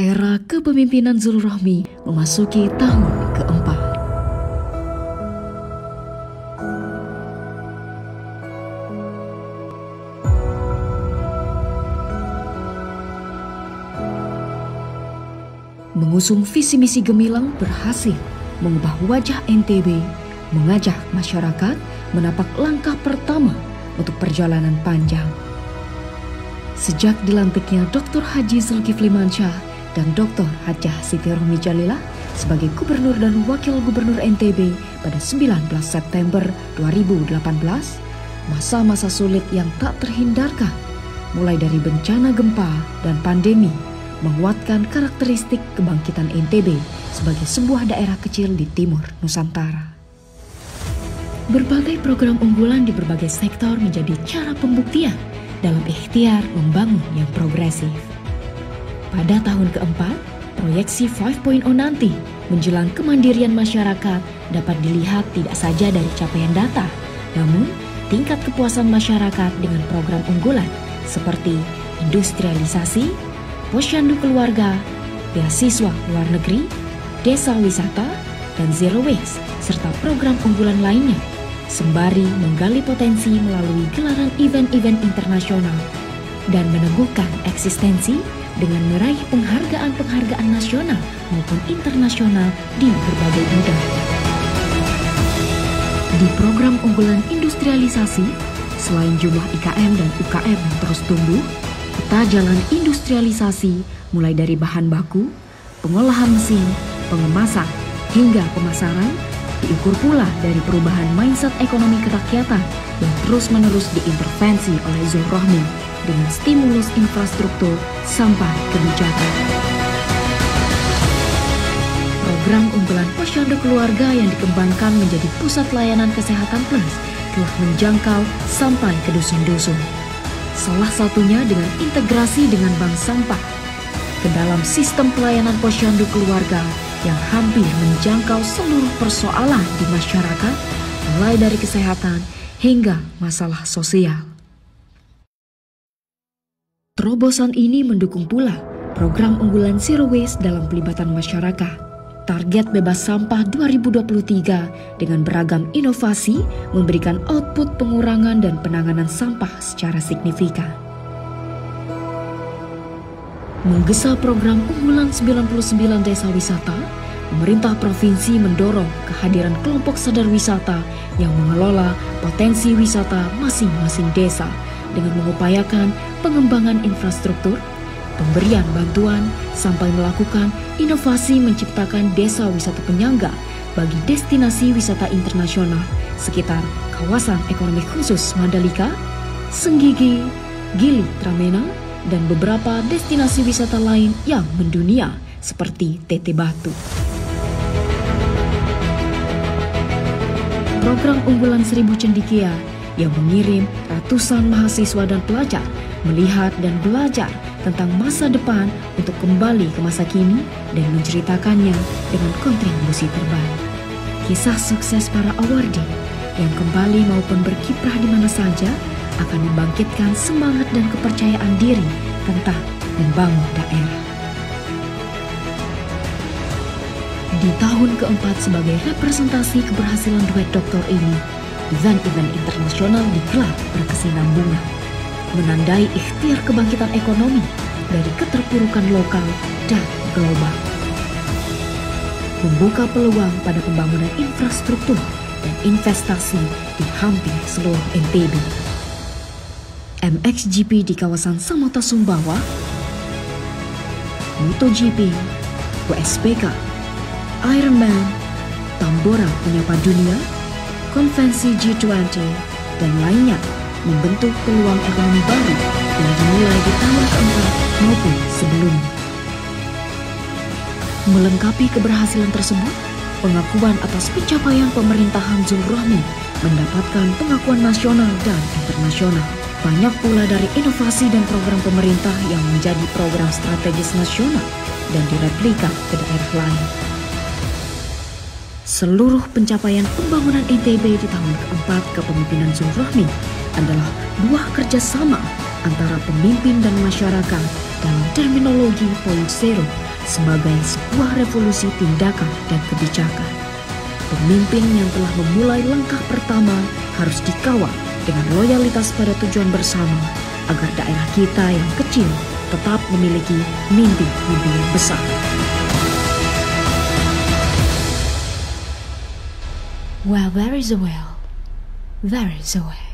Era kepemimpinan Zulrohmi memasuki tahun keempat. Mengusung visi misi gemilang berhasil mengubah wajah NTB, mengajak masyarakat menapak langkah pertama untuk perjalanan panjang. Sejak dilantiknya Dr. Haji Zulkifli Mansyah dan Dr. Hajah Siti Rohmi Jalilah sebagai Gubernur dan Wakil Gubernur NTB pada 19 September 2018, masa-masa sulit yang tak terhindarkan, mulai dari bencana gempa dan pandemi, menguatkan karakteristik kebangkitan NTB sebagai sebuah daerah kecil di timur Nusantara. Berbagai program unggulan di berbagai sektor menjadi cara pembuktian dalam ikhtiar membangun yang progresif. Pada tahun keempat, proyeksi 5.0 nanti menjelang kemandirian masyarakat dapat dilihat tidak saja dari capaian data, namun tingkat kepuasan masyarakat dengan program unggulan seperti industrialisasi, posyandu keluarga, beasiswa luar negeri, desa wisata, dan zero waste, serta program unggulan lainnya, sembari menggali potensi melalui gelaran event-event internasional dan meneguhkan eksistensi dengan meraih penghargaan-penghargaan nasional maupun internasional di berbagai bidang. Di program unggulan industrialisasi, selain jumlah IKM dan UKM yang terus tumbuh, peta jalan industrialisasi mulai dari bahan baku, pengolahan mesin, pengemasan, hingga pemasaran diukur pula dari perubahan mindset ekonomi kerakyatan yang terus-menerus diintervensi oleh Zulrohmi dengan stimulus infrastruktur sampai kebijakan. Program unggulan posyandu keluarga yang dikembangkan menjadi pusat layanan kesehatan plus telah menjangkau sampai ke dusun-dusun. Salah satunya dengan integrasi dengan bank sampah ke dalam sistem pelayanan posyandu keluarga yang hampir menjangkau seluruh persoalan di masyarakat, mulai dari kesehatan hingga masalah sosial. Terobosan ini mendukung pula program unggulan Zero Waste dalam pelibatan masyarakat. Target bebas sampah 2023 dengan beragam inovasi memberikan output pengurangan dan penanganan sampah secara signifikan. Menggesa program unggulan 99 desa wisata, pemerintah provinsi mendorong kehadiran kelompok sadar wisata yang mengelola potensi wisata masing-masing desa dengan mengupayakan pengembangan infrastruktur, pemberian bantuan, sampai melakukan inovasi menciptakan desa wisata penyangga bagi destinasi wisata internasional sekitar kawasan ekonomi khusus Mandalika, Senggigi, Gili Tramena, dan beberapa destinasi wisata lain yang mendunia seperti Teteh Batu. Program unggulan 1000 Cendekia yang mengirim ratusan mahasiswa dan pelajar melihat dan belajar tentang masa depan untuk kembali ke masa kini dan menceritakannya dengan kontribusi terbaik. Kisah sukses para awardee yang kembali maupun berkiprah di mana saja akan membangkitkan semangat dan kepercayaan diri tentang membangun daerah. Di tahun keempat sebagai representasi keberhasilan duet doktor ini, event-event internasional digelar berkesinambungan, menandai ikhtiar kebangkitan ekonomi dari keterpurukan lokal dan global. Membuka peluang pada pembangunan infrastruktur dan investasi di hampir seluruh NTB. MXGP di kawasan Samota Sumbawa, MotoGP, WSBK, Ironman, Tambora Penyapa Dunia, konvensi G20, dan lainnya membentuk peluang ekonomi baru yang dimulai di tahun keempat maupun sebelumnya. Melengkapi keberhasilan tersebut, pengakuan atas pencapaian pemerintahan Zulrohmi mendapatkan pengakuan nasional dan internasional. Banyak pula dari inovasi dan program pemerintah yang menjadi program strategis nasional dan direplika ke daerah lain. Seluruh pencapaian pembangunan NTB di tahun keempat kepemimpinan Zulrohmi adalah buah kerjasama antara pemimpin dan masyarakat dalam terminologi 0.0 sebagai sebuah revolusi tindakan dan kebijakan. Pemimpin yang telah memulai langkah pertama harus dikawal dengan loyalitas pada tujuan bersama agar daerah kita yang kecil tetap memiliki mimpi-mimpi yang besar. Where there is a will, there is a way.